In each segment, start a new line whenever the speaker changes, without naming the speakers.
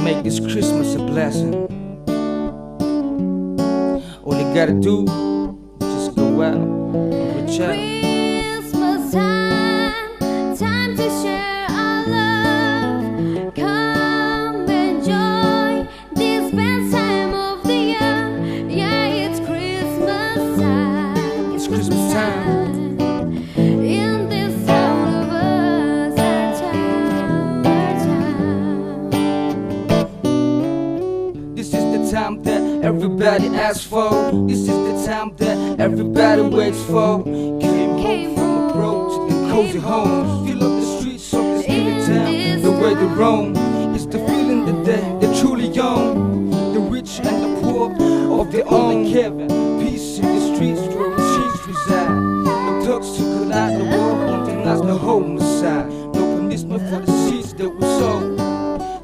Make this Christmas a blessing. All you gotta do, just go out and reach out.
Christmas time, time to share our love. Come enjoy this best time of the year. Yeah, it's Christmas time.
It's Christmas time.
In this town of us, our town.
This is the time that everybody asks for. This is the time that everybody waits for. Came home from abroad to the cozy home. Feel up the streets of this little town, the way they roam. It's the feeling that they truly own. The rich and the poor of their own Kevin. Peace in the streets where the sheets reside. No thugs to collide, no war on the nights, no homicide. No punishment for the seeds that we sow.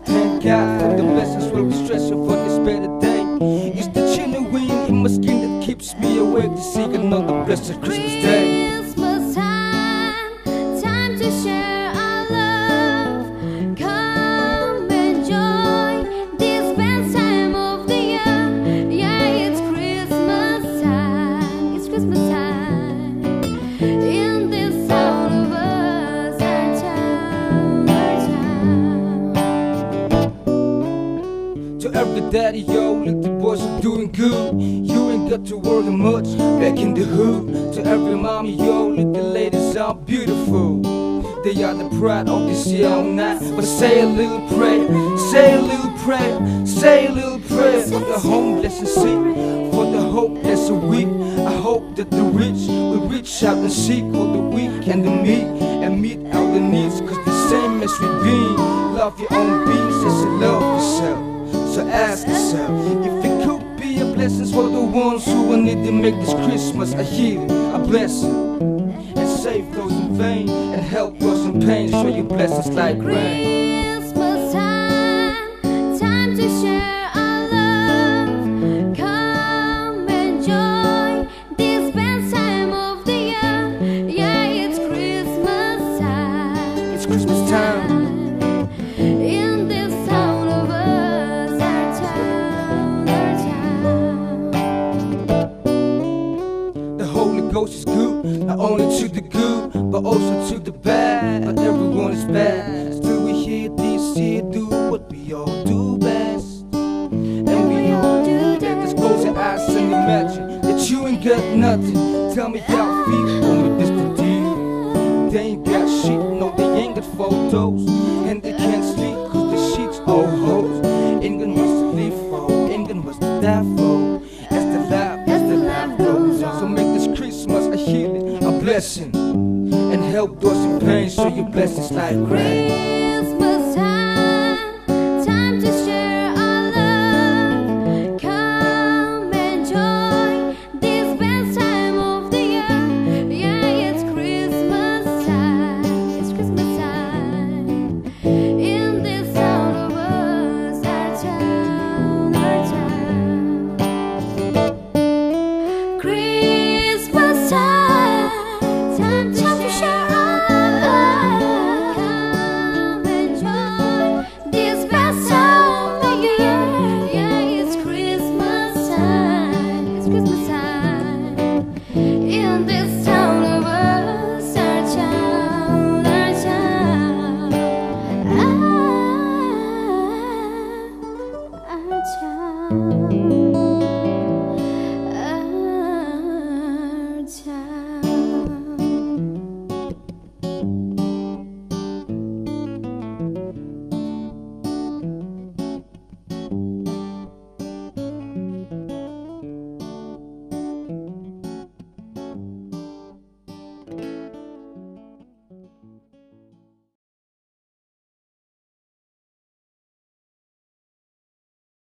Thank God for the blessings where we stretching for this better day. It's the genuine in my skin that keeps me awake to seek another blessed Christmas day.
Christmas time, time to share our love. Come enjoy this best time of the year. Yeah, it's Christmas time. It's Christmas time. In this town of us, our town, our town.
To every daddy, yo, look, the boys are doing good. You ain't got to worry much back in the hood. To every mommy, yo, look, the ladies are beautiful. They are the pride of this year all night. But say a little prayer, say a little prayer, say a little prayer for the homeless and sick, for the hopeless and weak. I hope that the rich will reach out and seek for the weak and the meek and meet our needs. Cause the same as we be, love your own beings as you love yourself. So ask yourself if it could be a blessing for the ones who will need to make this Christmas a healing, a blessing, and save those in vain and help those in pain. Show your blessings like rain.
Christmas time, time to share our love. Come enjoy this best time of the year. Yeah, it's Christmas time.
It's Christmas time.
In this town of us, our town, our town.
The Holy Ghost is good, not only to the good, but also to the bad. Not everyone is bad. Still we hear this year do what we all do best. And we all do that. Just close your eyes and imagine that you ain't got nothing. Tell me how it feel when this the deal. They ain't got shit, no they ain't got photos. And they can't sleep cause the sheets all hoes. England wants to live for, England wants to die for. As the life goes on. So make this Christmas a healing, a blessing, and help those in pain. Show your blessings like rain.
Christmas time.